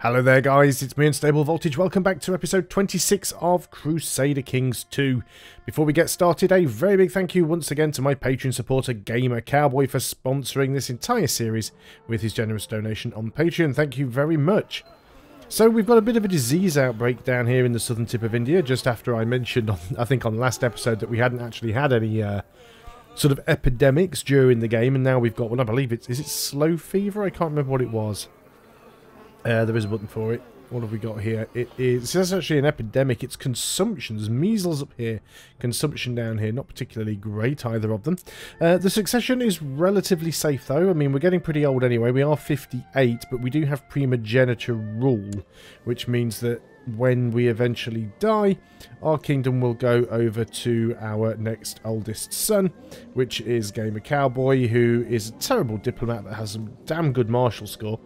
Hello there guys, it's me Unstable Voltage. Welcome back to episode 26 of Crusader Kings 2. Before we get started, a very big thank you once again to my Patreon supporter Gamer Cowboy for sponsoring this entire series with his generous donation on Patreon. Thank you very much. So we've got a bit of a disease outbreak down here in the southern tip of India, just after I mentioned, I think on the last episode, that we hadn't actually had any sort of epidemics during the game, and now we've got one. I believe is it slow fever? I can't remember what it was. There is a button for it. What have we got here? It's actually an epidemic. It's consumption. There's measles up here, consumption down here. Not particularly great, either of them. The succession is relatively safe, though. I mean, we're getting pretty old anyway. We are 58, but we do have primogeniture rule, which means that when we eventually die, our kingdom will go over to our next oldest son, which is Gamer Cowboy, who is a terrible diplomat but has some damn good martial score.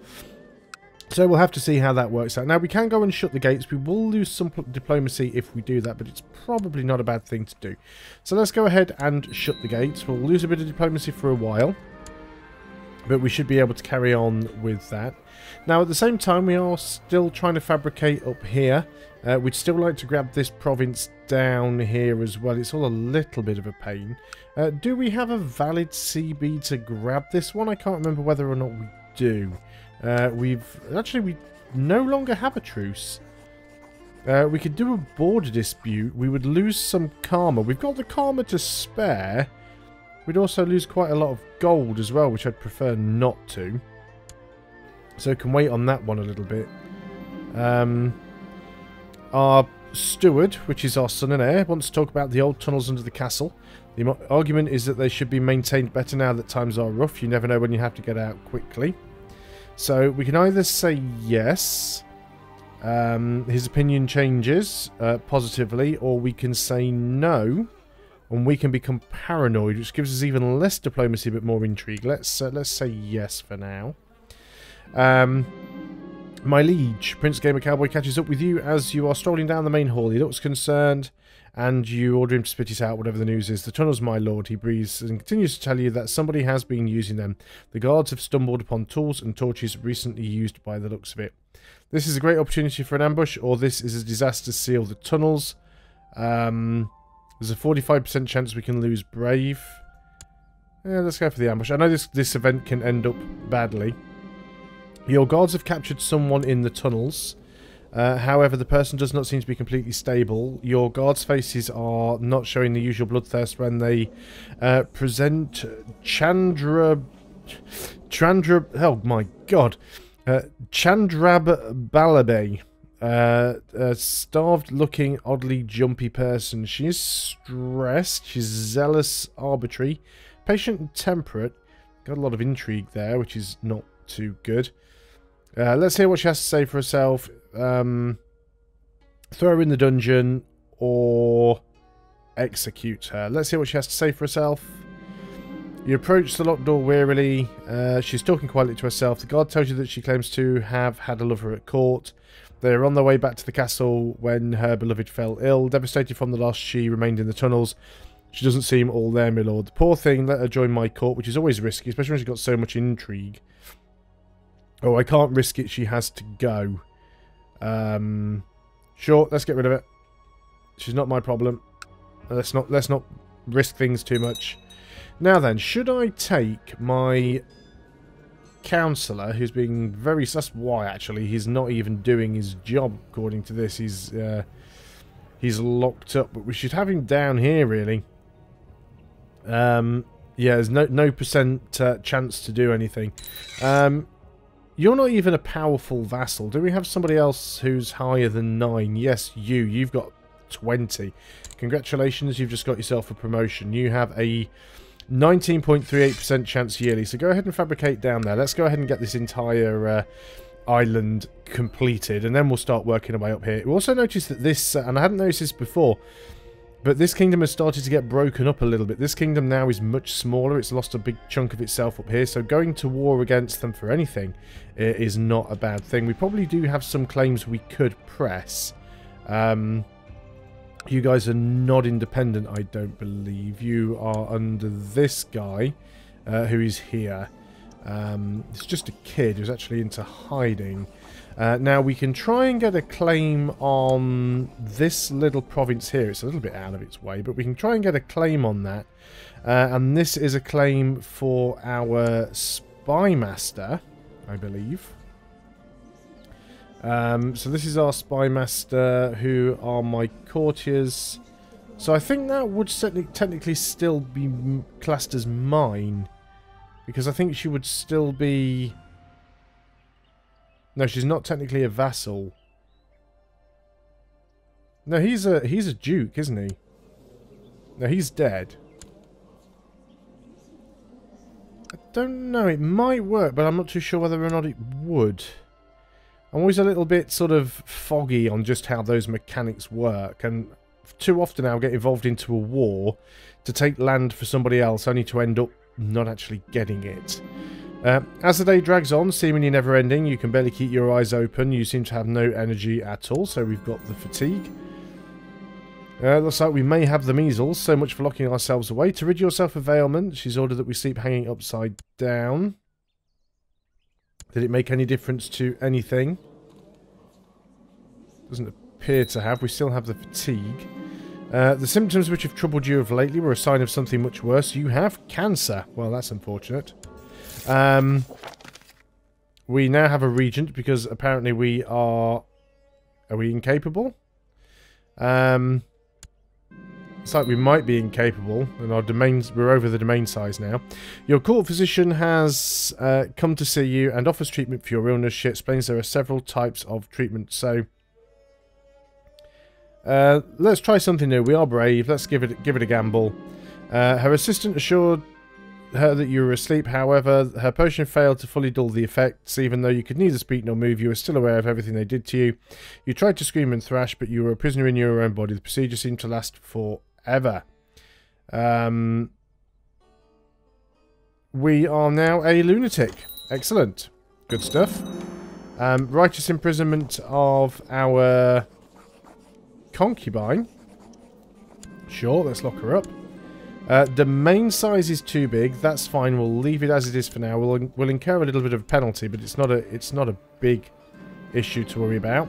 So we'll have to see how that works out. Now, we can go and shut the gates. We will lose some diplomacy if we do that, but it's probably not a bad thing to do. So let's go ahead and shut the gates. We'll lose a bit of diplomacy for a while, but we should be able to carry on with that. Now, at the same time, we are still trying to fabricate up here. We'd still like to grab this province down here as well. It's all a little bit of a pain. Do we have a valid CB to grab this one? I can't remember whether or not we do. We no longer have a truce. We could do a border dispute. We would lose some karma. We've got the karma to spare. We'd also lose quite a lot of gold as well, which I'd prefer not to. So can wait on that one a little bit. Our steward, which is our son and heir, wants to talk about the old tunnels under the castle. The argument is that they should be maintained better now that times are rough. You never know when you have to get out quickly. So we can either say yes, his opinion changes positively, or we can say no, and we can become paranoid, which gives us even less diplomacy but more intrigue. Let's say yes for now. My liege, Prince Gamer Cowboy, catches up with you as you are strolling down the main hall. He looks concerned, and you order him to spit it out, whatever the news is. The tunnels, my lord, he breathes, and continues to tell you that somebody has been using them. The guards have stumbled upon tools and torches recently used by the looks of it. This is a great opportunity for an ambush, or this is a disaster to seal the tunnels. There's a 45% chance we can lose Brave. Let's go for the ambush. I know this event can end up badly. Your guards have captured someone in the tunnels. However, the person does not seem to be completely stable. Your guards' faces are not showing the usual bloodthirst when they present Chandrab, oh my god, Chandrab Balabe, a starved-looking, oddly jumpy person. She is stressed, she's zealous, arbitrary, patient and temperate. Got a lot of intrigue there, which is not too good. Let's hear what she has to say for herself. Throw her in the dungeon or execute her. Let's hear what she has to say for herself. You approach the locked door wearily. She's talking quietly to herself. The guard tells you that she claims to have had a lover at court. They are on their way back to the castle when her beloved fell ill. Devastated from the loss, she remained in the tunnels. She doesn't seem all there, my lord. The poor thing, let her join my court, which is always risky, especially when she's got so much intrigue. Oh, I can't risk it. She has to go. Sure, let's get rid of it. She's not my problem. Let's not risk things too much. Now then, should I take my counsellor, who's being very... That's why, actually, he's not even doing his job, according to this. He's locked up, but we should have him down here, really. Yeah, there's no percent chance to do anything. You're not even a powerful vassal. Do we have somebody else who's higher than 9? Yes, you've got 20. Congratulations, you've just got yourself a promotion. You have a 19.38% chance yearly. So go ahead and fabricate down there. Let's go ahead and get this entire island completed, and then we'll start working our way up here. We also noticed that this, and I hadn't noticed this before, but this kingdom has started to get broken up a little bit. This kingdom now is much smaller. It's lost a big chunk of itself up here. So going to war against them for anything is not a bad thing. We probably do have some claims we could press. You guys are not independent, I don't believe. You are under this guy, who is here. It's just a kid who's actually into hiding. Now, we can try and get a claim on this little province here. It's a little bit out of its way, but we can try and get a claim on that. And this is a claim for our spy master, I believe. So this is our spy master, who are my courtiers. So I think that would technically still be classed as mine, because I think she would still be... No, she's not technically a vassal. No, he's a duke, isn't he? No, he's dead. I don't know, it might work, but I'm not too sure whether or not it would. I'm always a little bit sort of foggy on just how those mechanics work, and too often I'll get involved into a war to take land for somebody else, only to end up not actually getting it. As the day drags on, seemingly never ending, you can barely keep your eyes open, you seem to have no energy at all, so we've got the fatigue. Looks like we may have the measles, so much for locking ourselves away. To rid yourself of ailment, she's ordered that we sleep hanging upside down. Did it make any difference to anything? Doesn't appear to have. We still have the fatigue. The symptoms which have troubled you of lately were a sign of something much worse. You have cancer. Well, that's unfortunate. We now have a regent because apparently we are... Are we incapable? It's like we might be incapable, and our domains, we're over the domain size now. Your court physician has come to see you and offers treatment for your illness. She explains there are several types of treatment, so let's try something new. We are brave. Let's give it a gamble. Her assistant assured her that you were asleep. However, her potion failed to fully dull the effects. Even though you could neither speak nor move, you were still aware of everything they did to you. You tried to scream and thrash, but you were a prisoner in your own body. The procedure seemed to last forever. We are now a lunatic. Excellent. Good stuff. Righteous imprisonment of our concubine. Sure, let's lock her up. Domain size is too big. That's fine. We'll leave it as it is for now. We'll incur a little bit of a penalty, but it's not a big issue to worry about.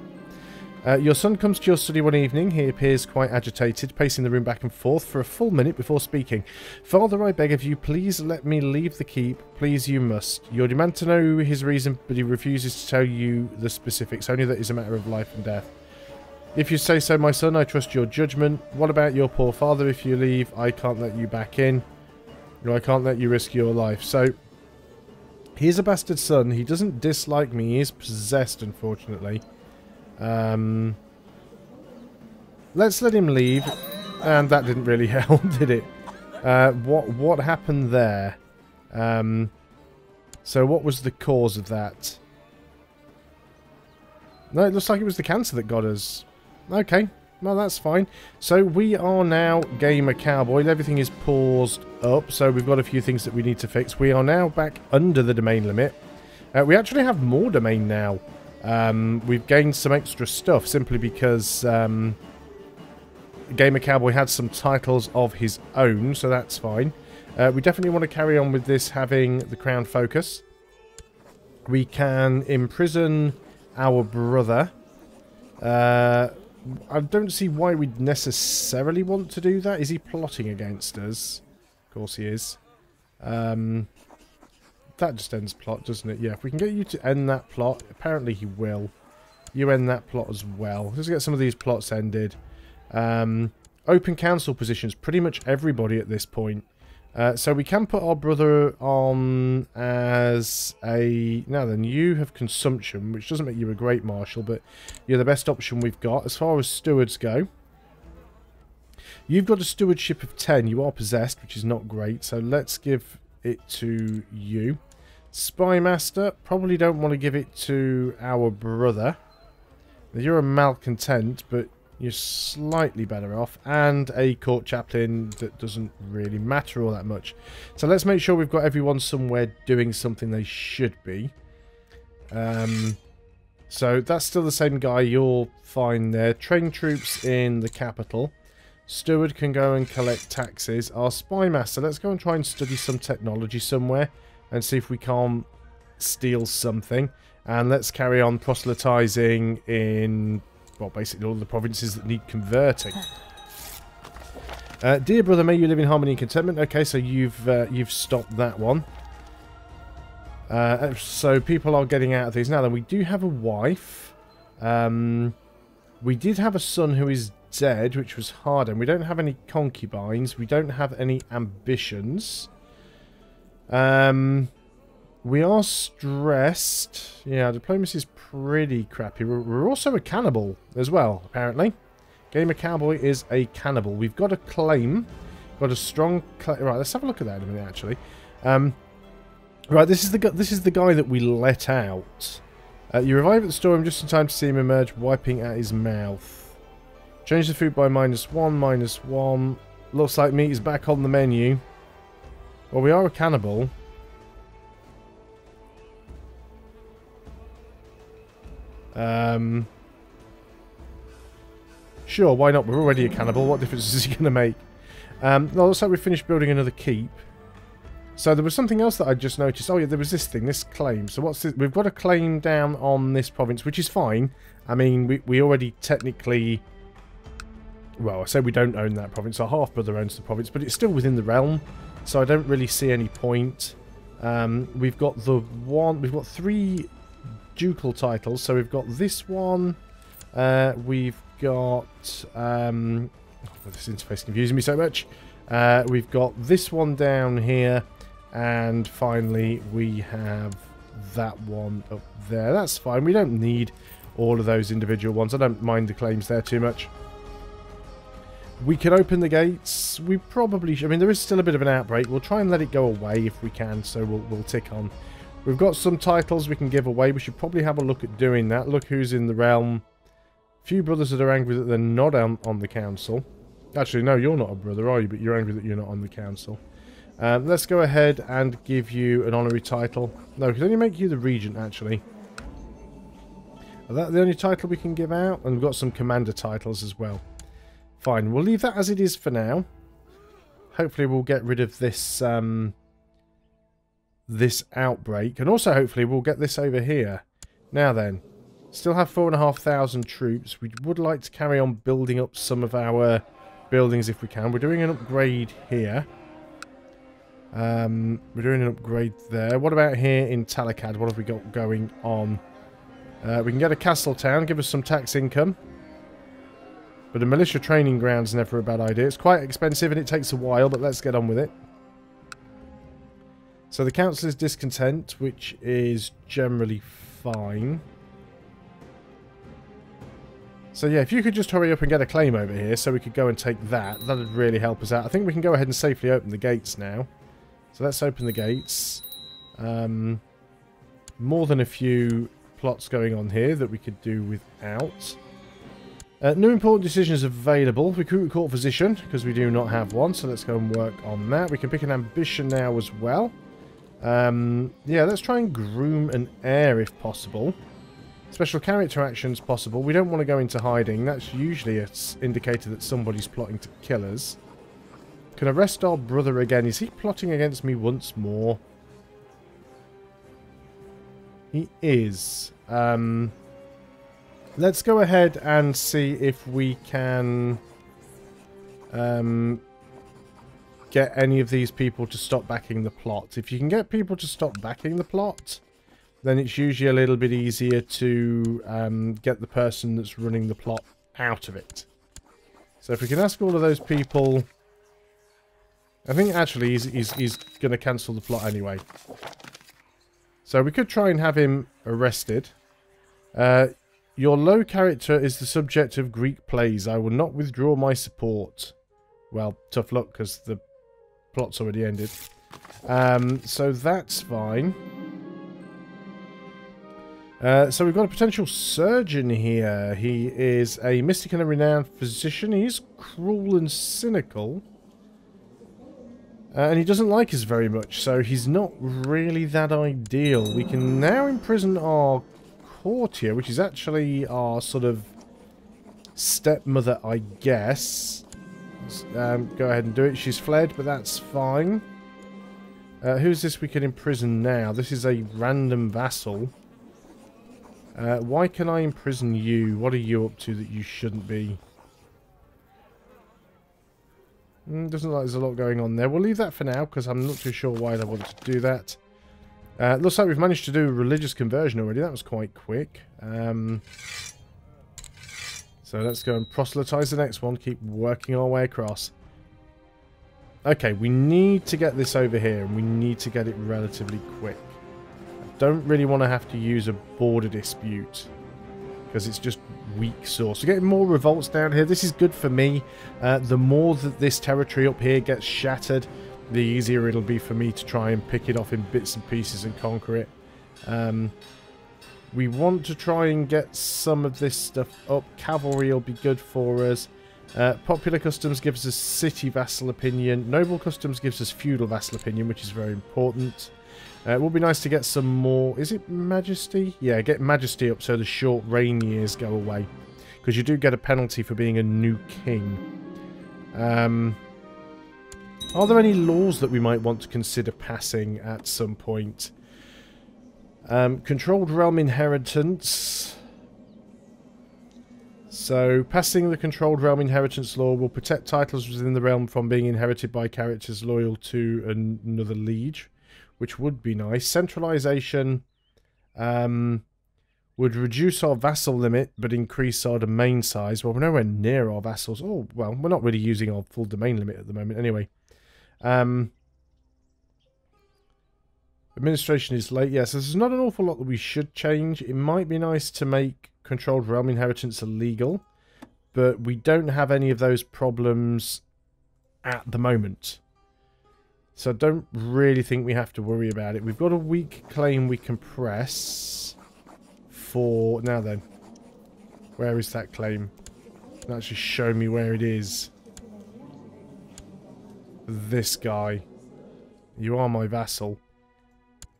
Your son comes to your study one evening. He appears quite agitated, pacing the room back and forth for a full minute before speaking. Father, I beg of you, please let me leave the keep. Please, you must. You demand to know his reason, but he refuses to tell you the specifics, only that it's a matter of life and death. If you say so, my son, I trust your judgment. What about your poor father? If you leave, I can't let you back in. No, I can't let you risk your life. So, he's a bastard son. He doesn't dislike me. He is possessed, unfortunately. Let's let him leave. And that didn't really help, did it? What happened there? So, what was the cause of that? No, it looks like it was the cancer that got us. Okay, well that's fine. So we are now Gamer Cowboy. Everything is paused up, so we've got a few things that we need to fix. We are now back under the domain limit. We actually have more domain now. We've gained some extra stuff simply because Gamer Cowboy had some titles of his own, so that's fine. We definitely want to carry on with this, having the crown focus. We can imprison our brother. I don't see why we'd necessarily want to do that. Is he plotting against us? Of course he is. That just ends plot, doesn't it? Yeah, if we can get you to end that plot, apparently he will. You end that plot as well. Let's get some of these plots ended. Open council positions, pretty much everybody at this point. So we can put our brother on as a... Now then, you have consumption, which doesn't make you a great marshal, but you're the best option we've got. As far as stewards go, you've got a stewardship of 10. You are possessed, which is not great, so let's give it to you. Spy master, probably don't want to give it to our brother. Now, you're a malcontent, but you're slightly better off, and a court chaplain that doesn't really matter all that much. So let's make sure we've got everyone somewhere doing something they should be. So that's still the same guy, you're fine there. Train troops in the capital. Steward can go and collect taxes. Our spy master, let's go and try and study some technology somewhere. and see if we can't steal something. And let's carry on proselytizing in, well, basically all the provinces that need converting. Dear brother, may you live in harmony and contentment. Okay, so you've stopped that one. So people are getting out of these now. Then we do have a wife. We did have a son who is dead, which was hard, and we don't have any concubines. We don't have any ambitions. We are stressed. Yeah, diplomacy is pretty crappy. We're also a cannibal as well, apparently. Gamer Cowboy is a cannibal. We've got a claim. Got a strong claim. Right, let's have a look at that in a minute, actually. Right, this is the guy that we let out. You arrive at the storeroom just in time to see him emerge, wiping at his mouth. Change the food by -1. Looks like meat is back on the menu. Well, we are a cannibal. Sure, why not? We're already a cannibal. What difference is he going to make? Well, looks like we finished building another keep. So there was something else that I just noticed. Oh yeah, there was this thing, this claim. So what's this? We've got a claim down on this province, which is fine. I mean, we already technically... Well, I say we don't own that province. Our half-brother owns the province, but it's still within the realm. So I don't really see any point. We've got we've got 3 ducal titles. So we've got this one. We've got... this interface is confusing me so much. We've got this one down here. And finally, we have that one up there. That's fine. We don't need all of those individual ones. I don't mind the claims there too much. We can open the gates. We probably should. I mean, there is still a bit of an outbreak. We'll try and let it go away if we can, so we'll tick on. We've got some titles we can give away. We should probably have a look at doing that. Look who's in the realm. Few brothers that are angry that they're not on the council. Actually, no, you're not a brother, are you? But you're angry that you're not on the council. Let's go ahead and give you an honorary title. No, we can only make you the regent, actually. Is that the only title we can give out? And we've got some commander titles as well. Fine, we'll leave that as it is for now. Hopefully we'll get rid of this this outbreak. And also hopefully we'll get this over here. Now then, still have 4,500 troops. We would like to carry on building up some of our buildings if we can. We're doing an upgrade here. We're doing an upgrade there. What about here in Talakad? What have we got going on? We can get a castle town, give us some tax income. But a militia training ground's never a bad idea. It's quite expensive and it takes a while, but let's get on with it. So the council is discontent, which is generally fine. So yeah, if you could just hurry up and get a claim over here so we could go and take that, that would really help us out. I think we can go ahead and safely open the gates now. So let's open the gates. More than a few plots going on here that we could do without. New important decisions available. Recruit court physician, because we do not have one. So let's go and work on that. We can pick an ambition now as well. Yeah, let's try and groom an heir if possible. Special character actions possible. We don't want to go into hiding. That's usually an indicator that somebody's plotting to kill us. Can arrest our brother again. Is he plotting against me once more? He is. Let's go ahead and see if we can get any of these people to stop backing the plot. If you can get people to stop backing the plot, then it's usually a little bit easier to get the person that's running the plot out of it. So if we can ask all of those people... I think actually he's going to cancel the plot anyway. So we could try and have him arrested. Your low character is the subject of Greek plays. I will not withdraw my support. Well, tough luck because the plot's already ended. So that's fine. So we've got a potential surgeon here. He is a mystic and a renowned physician. He's cruel and cynical. And he doesn't like us very much, so he's not really that ideal. We can now imprison our courtier, which is actually our sort of stepmother, I guess. Go ahead and do it. She's fled, but that's fine. Who's this we can imprison now? This is a random vassal. Why can I imprison you? What are you up to that you shouldn't be? Doesn't look like there's a lot going on there. We'll leave that for now, because I'm not too sure why they wanted to do that. Looks like we've managed to do a religious conversion already. That was quite quick. So let's go and proselytize the next one. Keep working our way across. Okay, we need to get this over here, and we need to get it relatively quick. I don't really want to have to use a border dispute, because it's just weak source. We're getting more revolts down here. This is good for me. The more that this territory up here gets shattered, the easier it'll be for me to try and pick it off in bits and pieces and conquer it. We want to try and get some of this stuff up. Cavalry will be good for us. Popular customs gives us city vassal opinion. Noble customs gives us feudal vassal opinion, which is very important. It would be nice to get some more... Is it majesty? Yeah, get majesty up so the short reign years go away. Because you do get a penalty for being a new king. Are there any laws that we might want to consider passing at some point? Controlled realm inheritance. So, passing the controlled realm inheritance law will protect titles within the realm from being inherited by characters loyal to another liege, which would be nice. Centralization would reduce our vassal limit, but increase our domain size. Well, we're nowhere near our vassals. Oh, well, we're not really using our full domain limit at the moment anyway. Administration is late. Yes, there's not an awful lot that we should change. It might be nice to make controlled realm inheritance illegal, but we don't have any of those problems at the moment. So I don't really think we have to worry about it. We've got a weak claim we can press for... Now then, where is that claim? You can actually show me where it is. This guy. You are my vassal.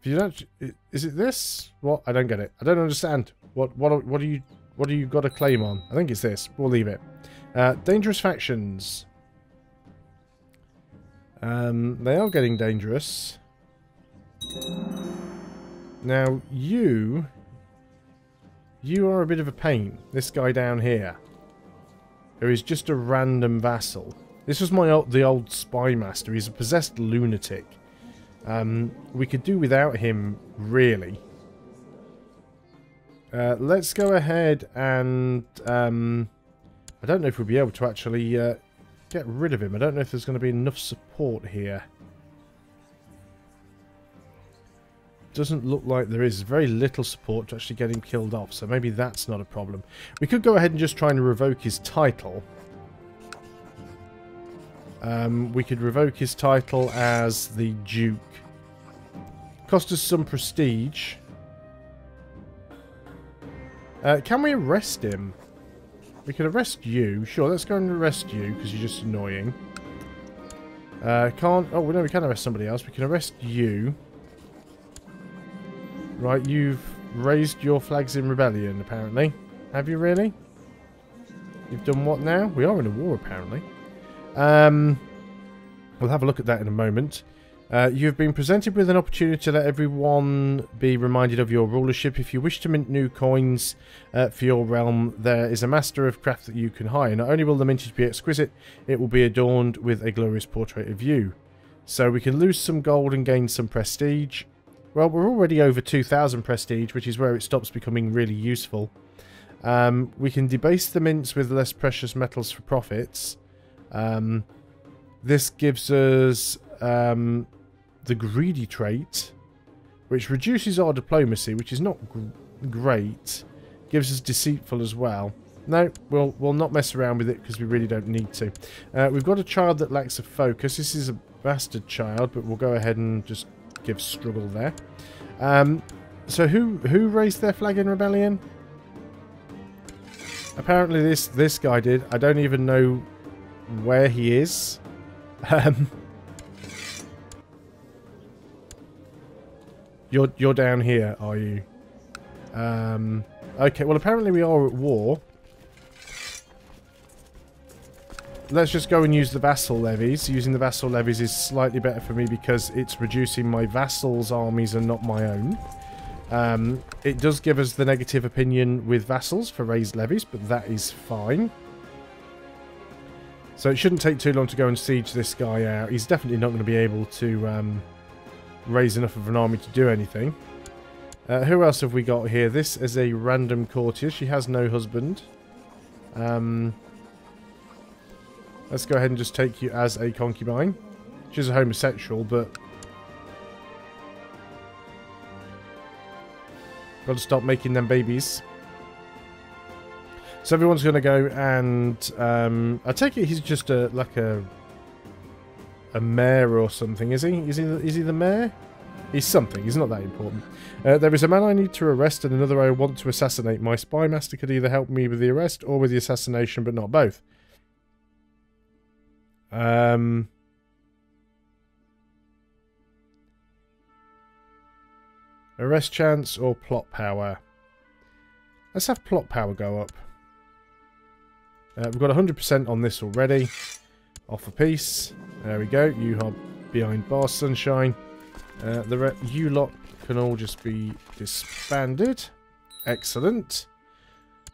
If you don't... Is it this? What? I don't get it. I don't understand. What do you got a claim on? I think it's this. We'll leave it. Dangerous factions. They are getting dangerous. Now, you are a bit of a pain. This guy down here, who is just a random vassal. This was the old spy master. He's a possessed lunatic. We could do without him, really. Let's go ahead and... I don't know if we'll be able to actually get rid of him. I don't know if there's going to be enough support here. Doesn't look like there is. Very little support to actually get him killed off, so maybe that's not a problem. We could go ahead and just try and revoke his title. We could revoke his title as the Duke. Cost us some prestige. Can we arrest him? We can arrest you. Sure, let's go and arrest you, because you're just annoying. Can't... Oh, no, we can arrest somebody else. We can arrest you. Right, you've raised your flags in rebellion, apparently. Have you really? You've done what now? We are in a war, apparently. We'll have a look at that in a moment. You've been presented with an opportunity to let everyone be reminded of your rulership. If you wish to mint new coins for your realm, there is a master of craft that you can hire. Not only will the mintage be exquisite, it will be adorned with a glorious portrait of you. So we can lose some gold and gain some prestige. Well, we're already over 2,000 prestige, which is where it stops becoming really useful. We can debase the mints with less precious metals for profits. This gives us the greedy trait, which reduces our diplomacy, which is not great. Gives us deceitful as well. No, we'll not mess around with it because we really don't need to. We've got a child that lacks a focus. This is a bastard child, but we'll go ahead and just give struggle there. So who raised their flag in rebellion? Apparently this guy did. I don't even know where he is. You're down here, are you? Okay, well apparently we are at war. let's just go and use the vassal levies. Using the vassal levies is slightly better for me because it's reducing my vassals' armies and not my own. It does give us the negative opinion with vassals for raised levies, but that is fine. So it shouldn't take too long to go and siege this guy out. He's definitely not going to be able to raise enough of an army to do anything. Who else have we got here? This is a random courtier. She has no husband. Let's go ahead and just take you as a concubine. She's a homosexual, but... got to stop making them babies. So everyone's going to go and... I take it he's just like a mayor or something, is he? Is he the mayor? He's something. He's not that important. There is a man I need to arrest and another I want to assassinate. My spy master could either help me with the arrest or with the assassination, but not both. Arrest chance or plot power? Let's have plot power go up. We've got 100% on this already. Off a piece. There we go. You are behind bar sunshine. You lot can all just be disbanded. Excellent.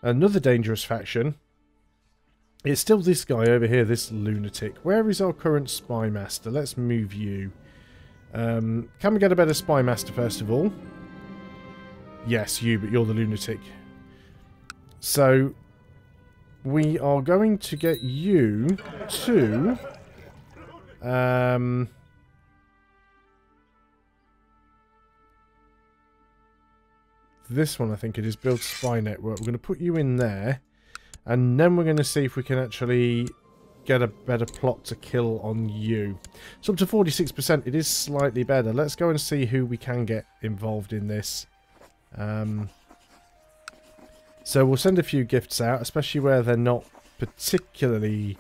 Another dangerous faction. It's still this guy over here, this lunatic. Where is our current spy master? Let's move you. Can we get a better spy master first of all? Yes, you, but you're the lunatic. So, we are going to get you to... this one, I think it is, build spy network. We're going to put you in there. And then we're going to see if we can actually get a better plot to kill on you. So up to 46%, it is slightly better. Let's go and see who we can get involved in this. So we'll send a few gifts out, especially where they're not particularly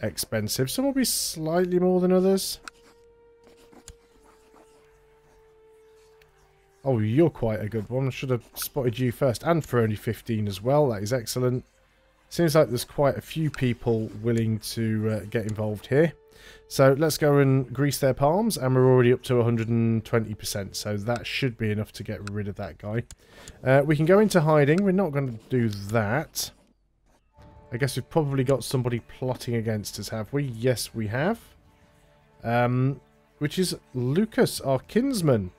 expensive. Some will be slightly more than others. Oh, you're quite a good one. I should have spotted you first. And for only 15 as well. That is excellent. Seems like there's quite a few people willing to get involved here. So let's go and grease their palms. And we're already up to 120%. So that should be enough to get rid of that guy. We can go into hiding. We're not going to do that. I guess we've probably got somebody plotting against us, have we? Yes, we have. Which is Lucas, our kinsman.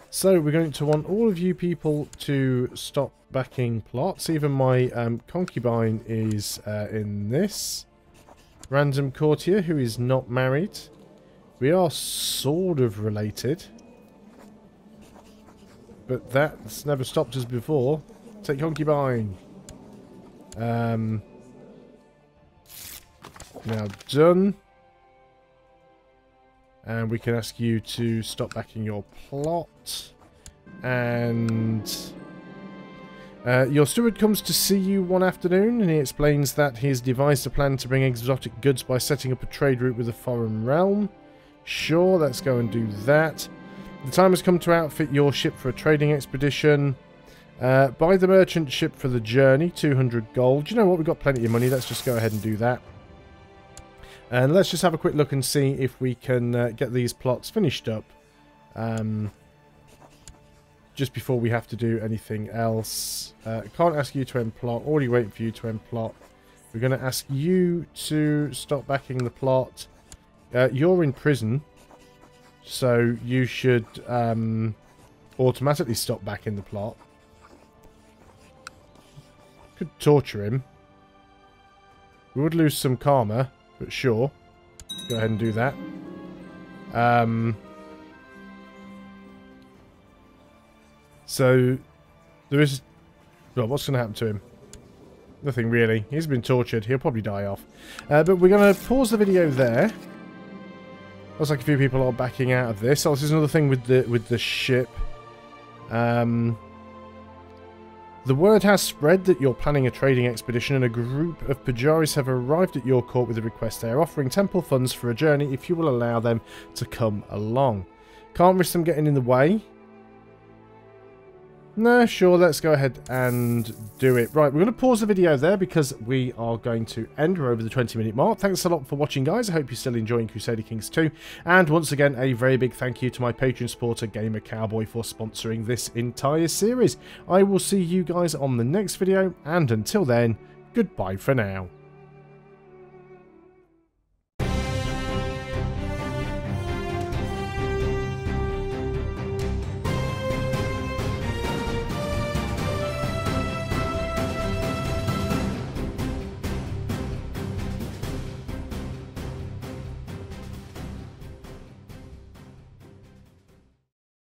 So we're going to want all of you people to stop backing plots. Even my concubine is in this. Random courtier who is not married. We are sort of related. But that's never stopped us before. Take concubine. Now done. And we can ask you to stop backing your plot. And your steward comes to see you one afternoon, and he explains that he has devised a plan to bring exotic goods by setting up a trade route with a foreign realm. Sure, let's go and do that. The time has come to outfit your ship for a trading expedition. Buy the merchant ship for the journey, 200 gold. You know what, we've got plenty of money, let's just go ahead and do that. And let's just have a quick look and see if we can get these plots finished up. Just before we have to do anything else. Can't ask you to end plot. Already waiting for you to end plot. We're going to ask you to stop backing the plot. You're in prison. So you should automatically stop backing the plot. Could torture him. We would lose some karma. But sure, go ahead and do that. So, there is... well, what's going to happen to him? Nothing really. He's been tortured. He'll probably die off. But we're going to pause the video there. Looks like a few people are backing out of this. Oh, this is another thing with the ship. The word has spread that you're planning a trading expedition, and a group of Pujaris have arrived at your court with a request. They are offering temple funds for a journey if you will allow them to come along. Can't risk them getting in the way. No, sure, let's go ahead and do it. Right, we're going to pause the video there because we are going to end. We're over the 20-minute mark. Thanks a lot for watching, guys. I hope you're still enjoying Crusader Kings 2. And once again, a very big thank you to my Patreon supporter, Gamer Cowboy, for sponsoring this entire series. I will see you guys on the next video, and until then, goodbye for now.